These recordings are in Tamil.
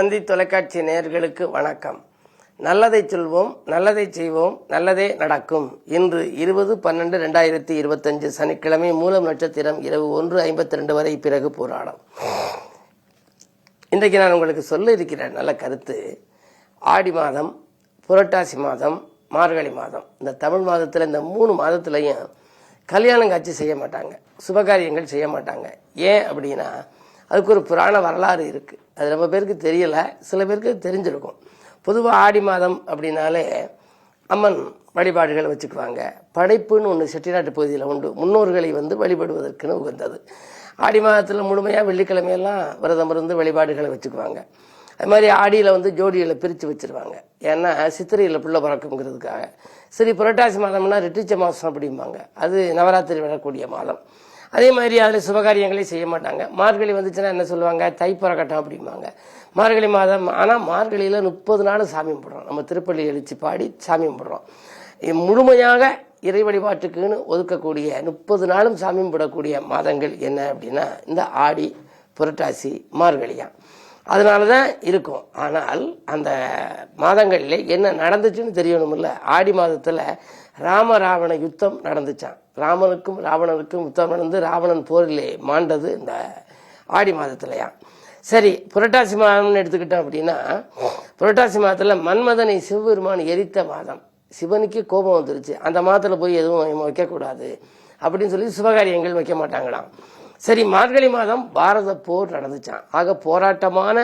தந்தி தொலைக்காட்சி நேயர்களுக்கு வணக்கம். நல்லதை சொல்வோம், நல்லதை செய்வோம், நல்லதே நடக்கும். இன்று 20/12/2025 சனிக்கிழமை, மூலம் நட்சத்திரம், இரவு 1:52 வரை, பிறகு போராடம். இன்றைக்கு நான் உங்களுக்கு சொல்ல இருக்கிற நல்ல கருத்து, ஆடி மாதம், புரட்டாசி மாதம், மார்கழி மாதம், இந்த தமிழ் மாதத்தில் இந்த 3 மாதத்துலையும் கல்யாணம் காட்சி செய்ய மாட்டாங்க, சுபகாரியங்கள் செய்ய மாட்டாங்க. ஏன் அப்படின்னா அதுக்கு ஒரு புராண வரலாறு இருக்குது. அது ரொம்ப பேருக்கு தெரியல, சில பேருக்கு தெரிஞ்சிருக்கும். பொதுவாக ஆடி மாதம் அப்படின்னாலே அம்மன் வழிபாடுகள் வச்சுக்குவாங்க. படைப்புன்னு ஒன்று செட்டிநாட்டு பகுதியில் உண்டு, முன்னோர்களை வழிபடுவதற்குன்னு உகந்தது. ஆடி மாதத்தில் முழுமையாக வெள்ளிக்கிழமையெல்லாம் விரதம் இருந்து வழிபாடுகளை வச்சுக்குவாங்க. அது மாதிரி ஆடியில் ஜோடிகளை பிரித்து வச்சுருவாங்க. ஏன்னா சித்திரையில் பிள்ளை பிறக்குங்கிறதுக்காக. சரி, புரட்டாசி மாதம்னா ரெட்டிச்ச மாதம் அப்படிம்பாங்க, அது நவராத்திரி வரக்கூடிய மாதம். அதே மாதிரி அதில் சுபகாரியங்களே செய்ய மாட்டாங்க. மார்கழி வந்துச்சுன்னா என்ன சொல்லுவாங்க, தை பிறக்கட்டும் அப்படிம்பாங்க. மார்கழி மாதம், ஆனால் மார்கழியில் 30 நாள் சாமி கும்பிட்றோம். நம்ம திருப்பள்ளி எழுச்சி பாடி சாமி கும்பிட்றோம். முழுமையாக இறை வழிபாட்டுக்குன்னு ஒதுக்கக்கூடிய 30 நாளும் சாமி கும்பிடக்கூடிய மாதங்கள் என்ன அப்படின்னா இந்த ஆடி, புரட்டாசி, மார்கழியான். அதனால தான் இருக்கும். ஆனால் அந்த மாதங்களில் என்ன நடந்துச்சுன்னு தெரியணுமில்ல. ஆடி மாதத்தில் ராவண யுத்தம் நடந்துச்சான். ராமனுக்கும் ராவணனுக்கும் யுத்தம் நடந்து ராவணன் போரிலே மாண்டது இந்த ஆடி மாதத்துலையா. சரி, புரட்டாசி மாதம்னு எடுத்துக்கிட்டோம் அப்படின்னா, புரட்டாசி மாதத்தில் மன்மதனை சிவபெருமான் எரித்த மாதம். சிவனுக்கு கோபம் வந்துருச்சு, அந்த மாதத்தில் போய் எதுவும் வைக்கக்கூடாது அப்படின்னு சொல்லி சுபகாரியங்கள் வைக்க மாட்டாங்களாம். சரி, மார்கழி மாதம் பாரத போர் நடந்துச்சான். ஆக போராட்டமான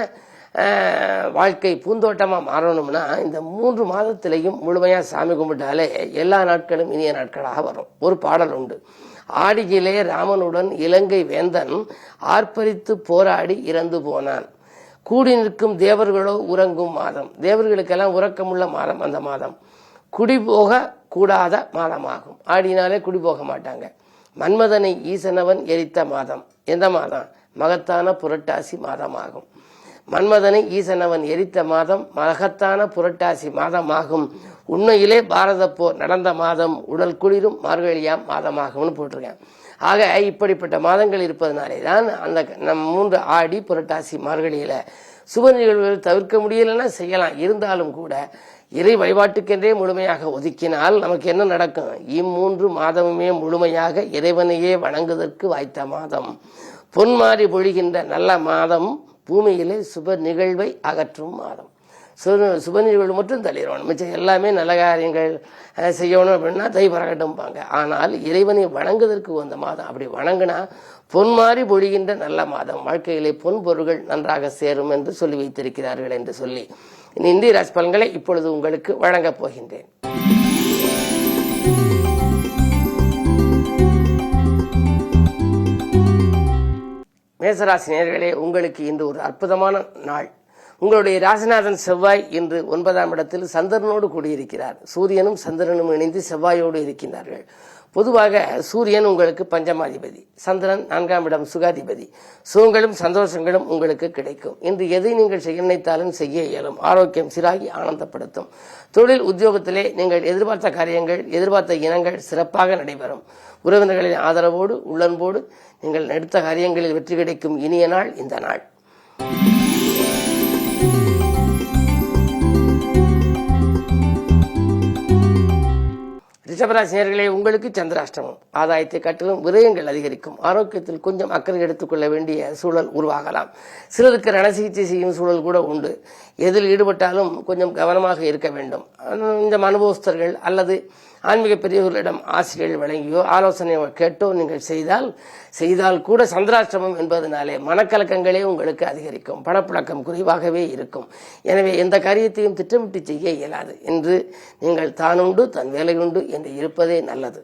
வாழ்க்கை பூந்தோட்டமாக மாறணும்னா இந்த 3 மாதத்திலையும் முழுமையாக சாமி கும்பிட்டாலே எல்லா நாட்களும் இனிய நாட்களாக வரும். ஒரு பாடல் உண்டு, ஆடியிலே ராமனுடன் இலங்கை வேந்தன் ஆர்ப்பரித்து போராடி இறந்து போனான். கூடி நிற்கும் தேவர்களோ உறங்கும் மாதம். தேவர்களுக்கெல்லாம் உறக்கமுள்ள மாதம் அந்த மாதம். குடிபோக கூடாத மாதமாகும். ஆடினாலே குடிபோக மாட்டாங்க. மன்மதனை ஈசனவன் எரித்த மாதம். எந்த மாதம்? மகத்தான புரட்டாசி மாதமாகும். மன்மதனை ஈசனவன் எரித்த மாதம் மகத்தான புரட்டாசி மாதமாகும். உண்மையிலே பாரத போர் நடந்த மாதம் உடல் குளிரும் மார்கழியாம் மாதமாகும்னு போட்டிருக்கேன். ஆக இப்படிப்பட்ட மாதங்கள் இருப்பதனாலே தான் அந்த நம் 3 ஆடி, புரட்டாசி, மார்கழியில சுப நிகழ்வுகள் தவிர்க்க முடியலைன்னா செய்யலாம். இருந்தாலும் கூட இறை வழிபாட்டுக்கென்றே முழுமையாக ஒதுக்கினால் நமக்கு என்ன நடக்கும்? 3 மாதமுமே முழுமையாக இறைவனையே வணங்குவதற்கு வாய்த்த மாதம். பொன்மாறி பொழிகின்ற நல்ல மாதம். பூமியிலே சுப நிகழ்வை அகற்றும் மாதம். சுப நிகழ்வு மட்டும் தள்ளிடணும், மிச்சம் எல்லாமே நல்ல காரியங்கள் செய்யணும் அப்படின்னா தை பறக்கட்டும்பாங்க. ஆனால் இறைவனை வணங்குவதற்கு வந்த மாதம். அப்படி வணங்கினா பொன்மாறி பொழிகின்ற நல்ல மாதம். வாழ்க்கையிலே பொன் பொருள்கள் நன்றாக சேரும் என்று சொல்லி வைத்திருக்கிறார்கள் என்று சொல்லி இந்திய ராசி பலன்களை இப்பொழுது உங்களுக்கு வழங்கப் போகின்றேன். மேசராசி நேயர்களே, உங்களுக்கு இன்று ஒரு அற்புதமான நாள். உங்களுடைய ராசிநாதன் செவ்வாய் இன்று 9ஆம் இடத்தில் சந்திரனோடு கூடியிருக்கிறார். சூரியனும் சந்திரனும் இணைந்து செவ்வாயோடு இருக்கின்றார்கள். பொதுவாக சூரியன் உங்களுக்கு பஞ்சமாதிபதி, சந்திரன் 4ஆம் இடம் சுகாதிபதி. சுகங்களும் சந்தோஷங்களும் உங்களுக்கு கிடைக்கும். இன்று எதை நீங்கள் செய்ய நினைத்தாலும் செய்ய இயலும். ஆரோக்கியம் சீராகி ஆனந்தப்படுத்தும். தொழில் உத்தியோகத்திலே நீங்கள் எதிர்பார்த்த காரியங்கள், எதிர்பார்த்த இனங்கள் சிறப்பாக நடைபெறும். உறவினர்களின் ஆதரவோடு உள்ளன்போடு நீங்கள் எடுத்த காரியங்களில் வெற்றி கிடைக்கும் இனிய நாள் இந்த நாள். ரிஷபராசினியர்களே, உங்களுக்கு சந்திராஷ்டமம். ஆதாயத்தை காட்டிலும் விரயங்கள் அதிகரிக்கும். ஆரோக்கியத்தில் கொஞ்சம் அக்கறை எடுத்துக்கொள்ள வேண்டிய சூழல் உருவாகலாம். சிலருக்கு ரண சிகிச்சை செய்யும் சூழல் கூட உண்டு. எதில் ஈடுபட்டாலும் கொஞ்சம் கவனமாக இருக்க வேண்டும். இந்த அனுபவஸ்தர்கள் அல்லது ஆன்மீக பெரியவர்களிடம் ஆசிரியர்கள் வழங்கியோ ஆலோசனை கேட்டோ நீங்கள் செய்தால் கூட சந்திராஷ்டமம் என்பதனாலே மனக்கலக்கங்களே உங்களுக்கு அதிகரிக்கும். பணப்புழக்கம் குறைவாகவே இருக்கும். எனவே எந்த காரியத்தையும் திட்டமிட்டு செய்ய இயலாது. என்று நீங்கள் தானுண்டு தன் வேலையுண்டு என்று இருப்பதே நல்லது.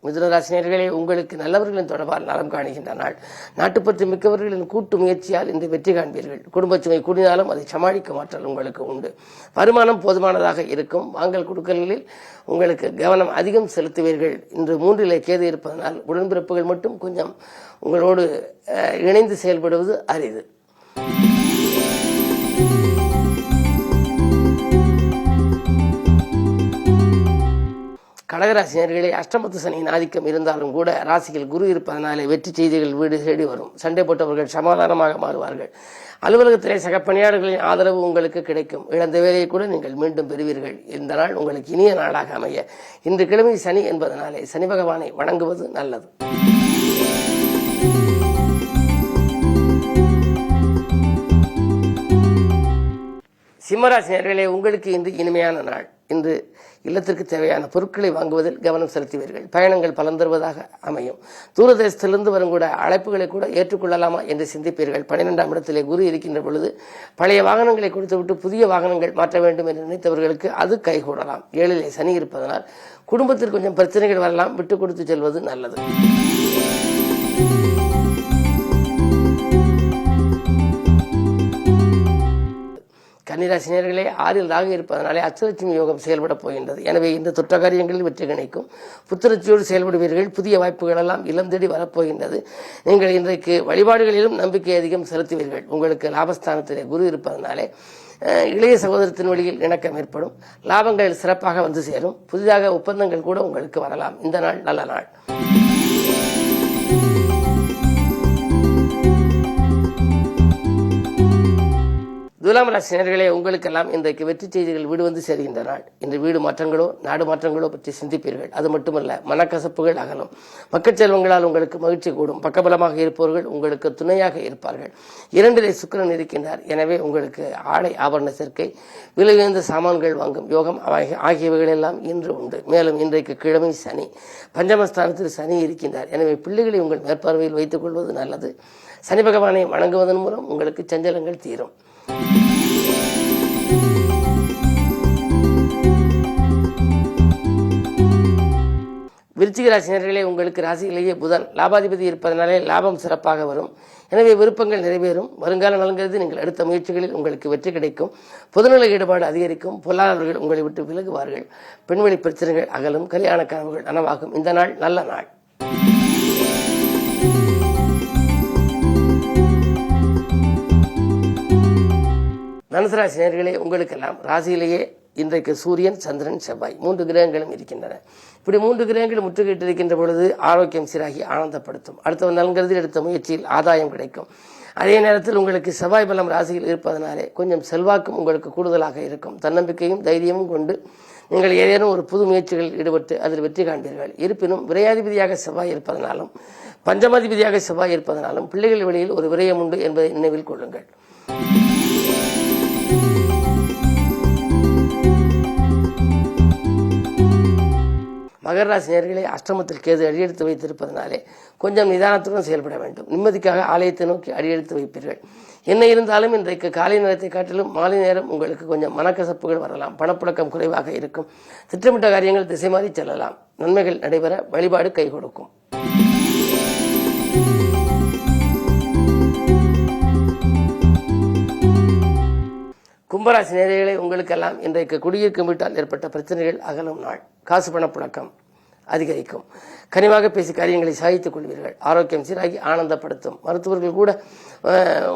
மிதுனராசினியர்களே, உங்களுக்கு நல்லவர்களின் தொடர்பால் நலம் காணுகின்ற நாள். நாட்டுப்பற்று மிக்கவர்களின் கூட்டு முயற்சியால் இன்று வெற்றி காண்பீர்கள். குடும்ப சுமை கூடினாலும் அதை சமாளிக்கும் ஆற்றல் உங்களுக்கு உண்டு. வருமானம் போதுமானதாக இருக்கும். வாங்கல் கொடுக்கலில் உங்களுக்கு கவனம் அதிகம் செலுத்துவீர்கள். இன்று 3ல் கேது இருப்பதனால் உடன்பிறப்புகள் மட்டும் கொஞ்சம் உங்களோடு இணைந்து செயல்படுவது அரிது. கடகராசினியர்களே, அஷ்டமத்து சனியின் ஆதிக்கம் இருந்தாலும் கூட ராசியில் குரு இருப்பதனாலே வெற்றி செய்திகள் வீடு தேடி வரும். சண்டை போட்டவர்கள் சமாதானமாக மாறுவார்கள். அலுவலகத்திலே சக பணியாளர்களின் ஆதரவு உங்களுக்கு கிடைக்கும். இழந்த வேலையை கூட நீங்கள் மீண்டும் பெறுவீர்கள். இந்த நாள் உங்களுக்கு இனிய நாளாக அமைய இன்று கிழமை சனி என்பதனாலே சனி பகவானை வணங்குவது நல்லது. சிம்மராசினியர்களே, உங்களுக்கு இன்று இனிமையான நாள். இன்று இல்லத்திற்கு தேவையான பொருட்களை வாங்குவதில் கவனம் செலுத்துவீர்கள். பயணங்கள் பலன் தருவதாக அமையும். தூரதேசத்திலிருந்து வரும் கூட அழைப்புகளை கூட ஏற்றுக்கொள்ளலாமா என்று சிந்திப்பீர்கள். 12ஆம் இடத்திலே குரு இருக்கின்ற பொழுது பழைய வாகனங்களை கொடுத்துவிட்டு புதிய வாகனங்கள் மாற்ற வேண்டும் என்று நினைத்தவர்களுக்கு அது கைகூடலாம். 7லே சனி இருப்பதனால் குடும்பத்தில் கொஞ்சம் பிரச்சனைகள் வரலாம். விட்டு கொடுத்து செல்வது நல்லது. கன்னிராசினியர்களே, 6ல் ராகு இருப்பதனாலே அஷ்டலட்சுமி யோகம் செயல்பட போகின்றது. எனவே இந்த தொற்ற காரியங்களில் வெற்றி கிடைக்கும். புத்துணர்ச்சியோடு செயல்படுவீர்கள். புதிய வாய்ப்புகள் எல்லாம் இல்லம் தேடி வரப்போகின்றது. நீங்கள் இன்றைக்கு வழிபாடுகளிலும் நம்பிக்கை அதிகம் செலுத்துவீர்கள். உங்களுக்கு லாபஸ்தானத்திலே குரு இருப்பதனாலே இளைய சகோதரத்தின் வழியில் இணக்கம் ஏற்படும். லாபங்கள் சிறப்பாக வந்து சேரும். புதிதாக ஒப்பந்தங்கள் கூட உங்களுக்கு வரலாம். இந்த நாள் நல்ல நாள். துலாம் ராசினியர்களே, உங்களுக்கெல்லாம் இன்றைக்கு வெற்றி செய்திகள் வீடு வந்து சேர்கின்ற நாள். இன்று வீடு மாற்றங்களோ நாடு மாற்றங்களோ பற்றி சிந்திப்பீர்கள். அது மட்டுமல்ல, மனக்கசப்புகள் அகலும். மக்கள் செல்வங்களால் உங்களுக்கு மகிழ்ச்சி கூடும். பக்கபலமாக இருப்பவர்கள் உங்களுக்கு துணையாக இருப்பார்கள். 2லே சுக்கிரன் இருக்கின்றார். எனவே உங்களுக்கு ஆடை ஆபரண சேர்க்கை, விலை உயர்ந்த சாமான்கள் வாங்கும் யோகம் ஆகியவைகள் எல்லாம் இன்று உண்டு. மேலும் இன்றைக்கு கிழமை சனி. பஞ்சமஸ்தானத்தில் சனி இருக்கின்றார். எனவே பிள்ளைகளை உங்கள் மேற்பார்வையில் வைத்துக் கொள்வது நல்லது. சனி பகவானை வணங்குவதன் மூலம் உங்களுக்கு சஞ்சலங்கள் தீரும். விருச்சிக ராசினியர்களே, உங்களுக்கு ராசியிலேயே புதன் லாபாதிபதி இருப்பதனாலே லாபம் சிறப்பாக வரும். எனவே விருப்பங்கள் நிறைவேறும். வருங்கால நலங்கிறது நீங்கள் எடுத்த முயற்சிகளில் உங்களுக்கு வெற்றி கிடைக்கும். பொதுநல ஈடுபாடு அதிகரிக்கும். பொருளாதாரர்கள் உங்களை விட்டு விலகுவார்கள். பெண்வெளி பிரச்சனைகள் அகலும். கல்யாண கனவுகள் நனவாகும். இந்த நாள் நல்ல நாள். தனுசு ராசினியர்களே, உங்களுக்கெல்லாம் ராசியிலேயே இன்றைக்கு சூரியன், சந்திரன், செவ்வாய் 3 கிரகங்களும் இருக்கின்றன. இப்படி 3 கிரகங்கள் முற்றுகையிட்டு இருக்கின்ற பொழுது ஆரோக்கியம் சீராகி ஆனந்தப்படுத்தும். அடுத்தவன் நலன்கிறது எடுத்த முயற்சியில் ஆதாயம் கிடைக்கும். அதே நேரத்தில் உங்களுக்கு செவ்வாய் பலம் ராசியில் இருப்பதனாலே கொஞ்சம் செல்வாக்கும் உங்களுக்கு கூடுதலாக இருக்கும். தன்னம்பிக்கையும் தைரியமும் கொண்டு நீங்கள் ஏதேனும் ஒரு புது முயற்சிகளில் ஈடுபட்டு அதில் வெற்றி காண்பீர்கள். இருப்பினும் விரையாதிபதியாக செவ்வாய் இருப்பதனாலும் பஞ்சமாதிபதியாக செவ்வாய் இருப்பதனாலும் பிள்ளைகள் வழியில் ஒரு விரயம் உண்டு என்பதை நினைவில் கொள்ளுங்கள். மகர ராசி நேயர்களே, அஷ்டமத்தில் கேது அடியெடுத்து வைத்திருப்பதனாலே கொஞ்சம் நிதானத்துடன் செயல்பட வேண்டும். நிம்மதிக்காக ஆலயத்தை நோக்கி அடியெடுத்து வைப்பீர்கள். என்ன இருந்தாலும் இன்றைக்கு காலை நேரத்தை காட்டிலும் மாலை நேரம் உங்களுக்கு கொஞ்சம் மனக்கசப்புகள் வரலாம். பணப்புழக்கம் குறைவாக இருக்கும். திட்டமிட்ட காரியங்கள் திசை மாறி செல்லலாம். நன்மைகள் நடைபெற வழிபாடு கை கொடுக்கும். கும்பராசி நேயர்களே, உங்களுக்கெல்லாம் இன்றைக்கு குடியிருக்கும் வீட்டால் ஏற்பட்ட பிரச்சனைகள் அகலும் நாள். காசு பணப்புழக்கம் அதிகரிக்கும். கனிவாக பேசி காரியங்களை சாதித்துக் கொள்வீர்கள். ஆரோக்கியம் சீராகி ஆனந்தப்படுத்தும். மருத்துவர்கள் கூட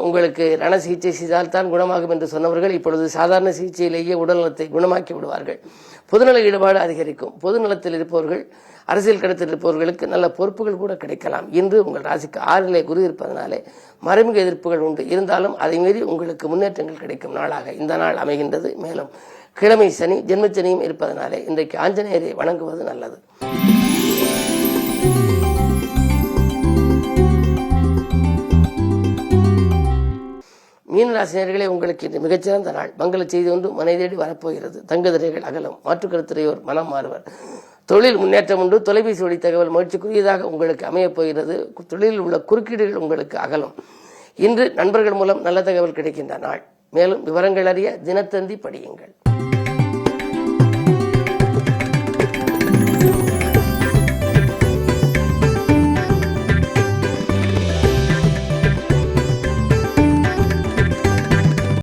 உங்களுக்கு ரண சிகிச்சை செய்தால் தான் குணமாகும் என்று சொன்னவர்கள் இப்பொழுது சாதாரண சிகிச்சையிலேயே உடல்நலத்தை குணமாக்கி விடுவார்கள். பொதுநல ஈடுபாடு அதிகரிக்கும். பொதுநலத்தில் இருப்பவர்கள், அரசியல் கடத்தில் இருப்பவர்களுக்கு நல்ல பொறுப்புகள் கூட கிடைக்கலாம். இன்று உங்கள் ராசிக்கு 6லே குரு இருப்பதனாலே மறைமுக எதிர்ப்புகள் உண்டு. இருந்தாலும் அதை மீறி உங்களுக்கு முன்னேற்றங்கள் கிடைக்கும் நாளாக இந்த நாள் அமைகின்றது. மேலும் கிழமை சனி, ஜென்மச்சனியும் இருப்பதனாலே இன்றைக்கு ஆஞ்சநேயரை வணங்குவது நல்லது. மீனராசினியர்களே, உங்களுக்கு இன்று மிகச்சிறந்த நாள். மங்கள செய்தி ஒன்று மனை தேடி வரப்போகிறது. தங்குதிரைகள் அகலும். மாற்றுக்கருத்துறையோர் மனம் மாறுவர். தொழில் முன்னேற்றம் உண்டு. தொலைபேசி வழி தகவல் மகிழ்ச்சிக்குரியதாக உங்களுக்கு அமையப் போகிறது. தொழிலில் உள்ள குறுக்கீடுகள் உங்களுக்கு அகலும். இன்று நண்பர்கள் மூலம் நல்ல தகவல் கிடைக்கின்ற நாள். மேலும் விவரங்கள் அறிய தினத்தந்தி படியுங்கள்.